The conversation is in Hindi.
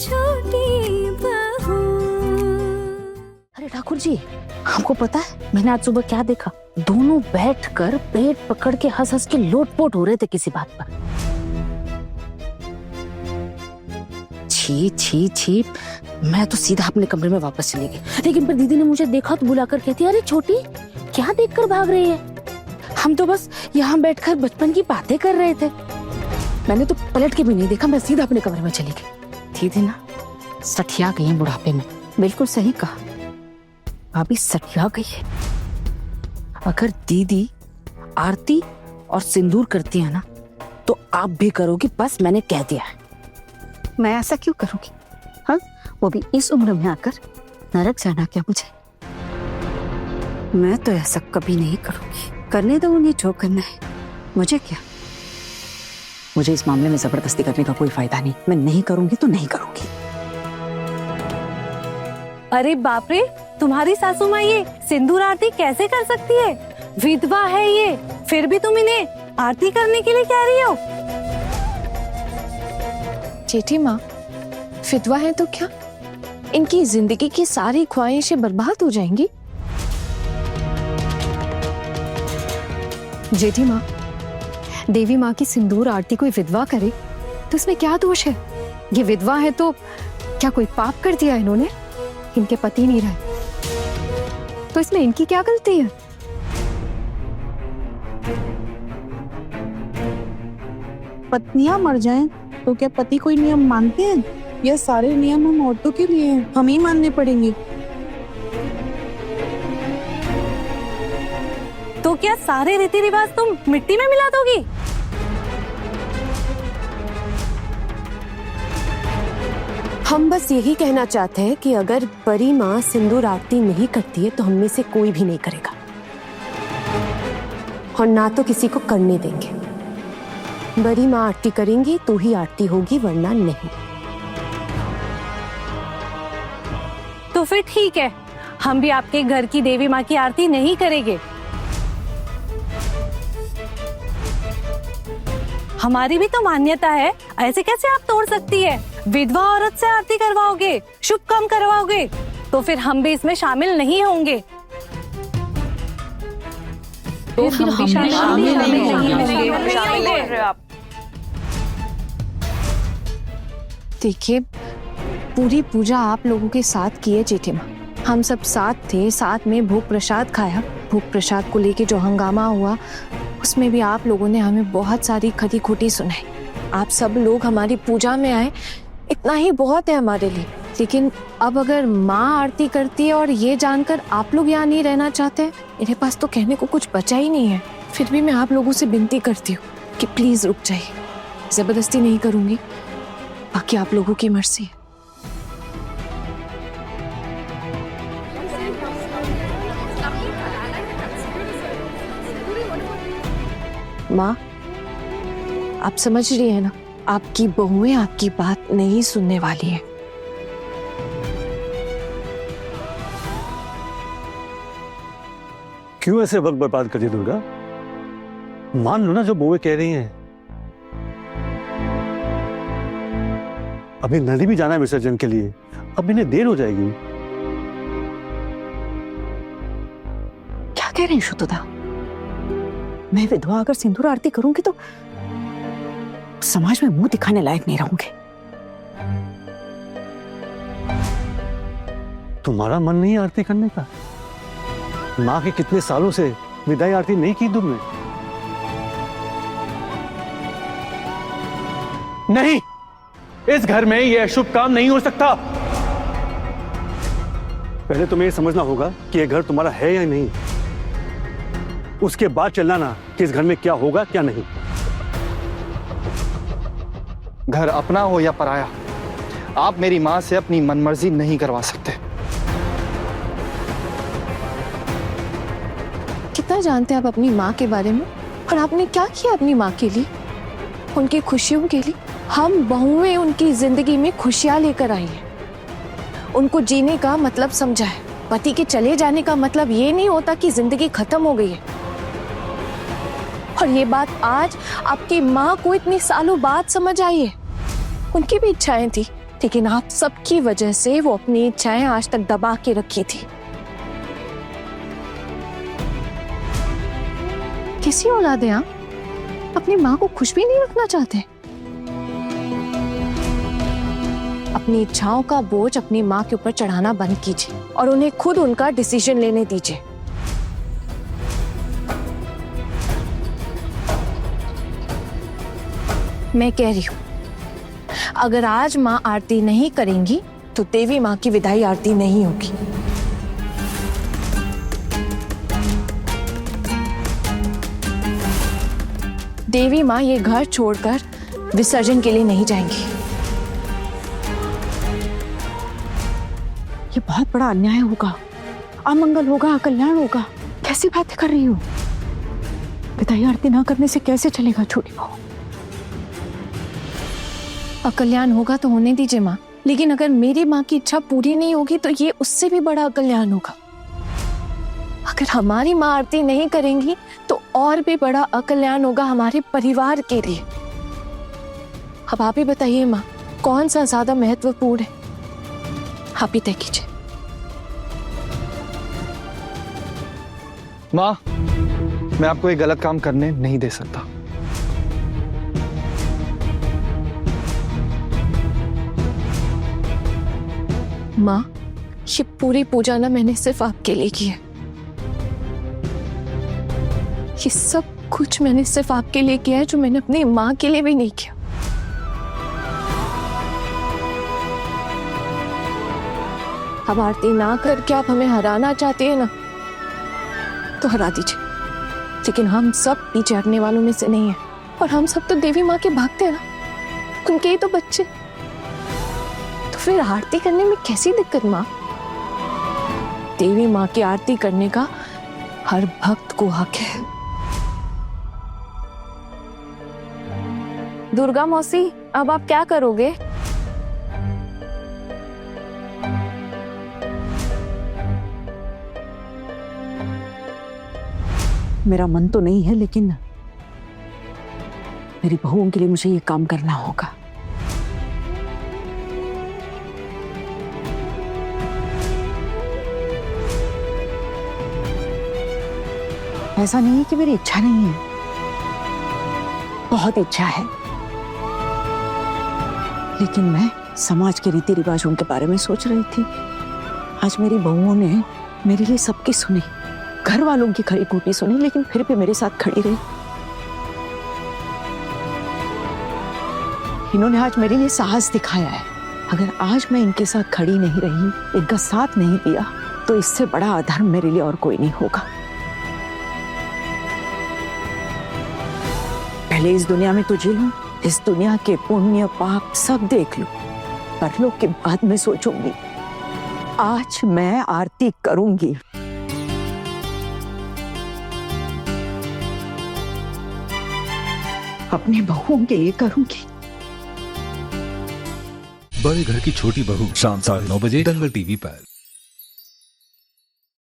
छोटी बहू। अरे ठाकुर जी, आपको पता है मैंने आज सुबह क्या देखा? दोनों बैठकर पेट पकड़ के हंस हंस के लोटपोट हो रहे थे किसी बात पर। छी छी छी, मैं तो सीधा अपने कमरे में वापस चली गई। लेकिन फिर दीदी ने मुझे देखा तो बुलाकर कहती, अरे छोटी, क्या देखकर भाग रही है? हम तो बस यहाँ बैठकर बचपन की बातें कर रहे थे। मैंने तो पलट के भी नहीं देखा, मैं सीधा अपने कमरे में चली गई। दीदी ना सठिया गई है बुढ़ापे में। बिल्कुल सही कहा, भाभी सठिया गई है। अगर दीदी आरती और सिंदूर करती है ना, तो आप भी करोगी, बस मैंने कह दिया है। मैं ऐसा क्यों करूंगी? हाँ, वो भी इस उम्र में आकर। नरक जाना क्या मुझे? मैं तो ऐसा कभी नहीं करूंगी। करने दो उन्हें जो करना है, मुझे क्या। मुझे इस मामले में जबरदस्ती करने का कोई फायदा नहीं। मैं नहीं करूंगी तो नहीं करूंगी। अरे बाप रे, तुम्हारी सासू माँ ये सिंदूर आरती कैसे कर सकती है? विधवा है ये, फिर भी तुम इन्हें आरती करने के लिए कह रही हो? जेठी माँ, विधवा है तो क्या इनकी जिंदगी की सारी ख्वाहिशें बर्बाद हो जाएंगी? जेठी माँ, देवी माँ की सिंदूर आरती कोई विधवा करे तो इसमें क्या दोष है? ये विधवा है तो क्या कोई पाप कर दिया इन्होंने? इनके पति नहीं रहे तो इसमें इनकी क्या गलती है? पत्नियां मर जाएं तो क्या पति कोई नियम मानते हैं? यह सारे नियम हम औरतों के लिए हैं, हम ही मानने पड़ेंगे। तो क्या सारे रीति रिवाज तुम मिट्टी में मिला दोगी? हम बस यही कहना चाहते हैं कि अगर परी माँ सिंदूर आरती नहीं करती है तो हम में से कोई भी नहीं करेगा, और ना तो किसी को करने देंगे। बड़ी माँ आरती करेंगी तो ही आरती होगी, वरना नहीं। तो फिर ठीक है, हम भी आपके घर की देवी माँ की आरती नहीं करेंगे। हमारी भी तो मान्यता है, ऐसे कैसे आप तोड़ सकती है? विधवा औरत से आरती करवाओगे, शुभ काम करवाओगे, तो फिर हम भी इसमें शामिल नहीं होंगे। तो फिर हम भी शामिल नहीं होंगे। देखिए, पूरी पूजा आप लोगों के साथ की है जेठी माँ। हम सब साथ थे, साथ में भोग प्रसाद खाया। भोग प्रसाद को लेके जो हंगामा हुआ उसमें भी आप लोगों ने हमें बहुत सारी खरी खोटी सुनाई। आप सब लोग हमारी पूजा में आए, इतना ही बहुत है हमारे लिए। लेकिन अब अगर माँ आरती करती है और ये जानकर आप लोग यहाँ नहीं रहना चाहते, मेरे पास तो कहने को कुछ बचा ही नहीं है। फिर भी मैं आप लोगों से विनती करती हूँ कि प्लीज रुक जाइए। जबरदस्ती नहीं करूंगी, बाकी आप लोगों की मर्जी है। माँ, आप समझ रही है ना, आपकी बहुएं आपकी बात नहीं सुनने वाली है। क्यों ऐसे वक्त बर्बाद कर दिया दुर्गा? मान लो ना जो बहुएं कह रही हैं। अभी नदी भी जाना है विसर्जन के लिए, अब इन्हें देर हो जाएगी। क्या कह रहे हैं शुद्धता? मैं विधवा अगर सिंदूर आरती करूंगी तो समाज में मुंह दिखाने लायक नहीं रहूंगी। तुम्हारा मन नहीं है आरती करने का? माँ के कितने सालों से विदाई आरती नहीं की तुमने? नहीं, इस घर में यह अशुभ काम नहीं हो सकता। पहले तुम्हें यह समझना होगा कि यह घर तुम्हारा है या नहीं, उसके बाद चलना ना कि इस घर में क्या होगा क्या नहीं। घर अपना हो या पराया, आप मेरी माँ से अपनी मनमर्जी नहीं करवा सकते। कितना जानते हैं आप अपनी माँ के बारे में, और आपने क्या किया अपनी माँ के लिए, उनकी खुशियों के लिए? हम बहुएं उनकी जिंदगी में खुशियां लेकर आई हैं, उनको जीने का मतलब समझा है। पति के चले जाने का मतलब ये नहीं होता कि जिंदगी खत्म हो गई है। और ये बात आज आपकी माँ को इतनी सालों बाद समझ आई है। उनकी भी इच्छाएं थी लेकिन आप सबकी वजह से वो अपनी इच्छाएं आज तक दबा के रखी थी। किसी औलाद हैं आप अपनी माँ को खुश भी नहीं रखना चाहते। अपनी इच्छाओं का बोझ अपनी माँ के ऊपर चढ़ाना बंद कीजिए और उन्हें खुद उनका डिसीजन लेने दीजिए। मैं कह रही हूं, अगर आज माँ आरती नहीं करेंगी तो देवी माँ की विदाई आरती नहीं होगी। देवी माँ ये घर छोड़कर विसर्जन के लिए नहीं जाएंगी। ये बहुत बड़ा अन्याय होगा, अमंगल होगा, अकल्याण होगा। कैसी बातें कर रही हो? विदाई आरती ना करने से कैसे चलेगा छोटी बहू? अकल्याण होगा तो होने दीजिए माँ, लेकिन अगर मेरी माँ की इच्छा पूरी नहीं होगी तो ये उससे भी बड़ा अकल्याण होगा। अगर हमारी माँ आरती नहीं करेंगी तो और भी बड़ा अकल्याण होगा हमारे परिवार के लिए। अब आप ही बताइए माँ, कौन सा ज्यादा महत्वपूर्ण है? आप ही तय कीजिए। माँ, मैं आपको ये गलत काम करने नहीं दे सकता। माँ, ये पूरी पूजा ना मैंने सिर्फ आपके लिए की है। ये सब कुछ मैंने सिर्फ आपके लिए किया है, जो मैंने अपनी माँ के लिए भी नहीं किया। अब आरती ना करके आप हमें हराना चाहती है ना, तो हरा दीजिए, लेकिन हम सब पीछे हटने वालों में से नहीं है। और हम सब तो देवी माँ के भक्त हैं ना, उनके ही तो बच्चे। तो फिर आरती करने में कैसी दिक्कत माँ? देवी माँ की आरती करने का हर भक्त को हक है। दुर्गा मौसी, अब आप क्या करोगे? मेरा मन तो नहीं है, लेकिन मेरी बहुओं के लिए मुझे ये काम करना होगा। ऐसा नहीं है कि मेरी इच्छा नहीं है, बहुत इच्छा है, लेकिन मैं समाज के रीति रिवाजों के बारे में सोच रही थी। आज मेरी बहुओं ने मेरे लिए सबकी सुनी, घर वालों की खरी खोटी सुनी, लेकिन फिर भी मेरे साथ खड़ी रही। इन्होंने आज मेरे लिए साहस दिखाया है। अगर आज मैं इनके साथ खड़ी नहीं रही, इनका साथ नहीं दिया, तो इससे बड़ा अधर्म मेरे लिए और कोई नहीं होगा। पहले इस दुनिया में तो जी लूं, इस दुनिया के पुण्य पाप सब देख लूं, परलोक के बाद में सोचूंगी। आज मैं आरती करूंगी। अपने बहुओं के लिए करूंगी। बड़े घर की छोटी बहू, शाम 9:30 बजे दंगल टीवी पर।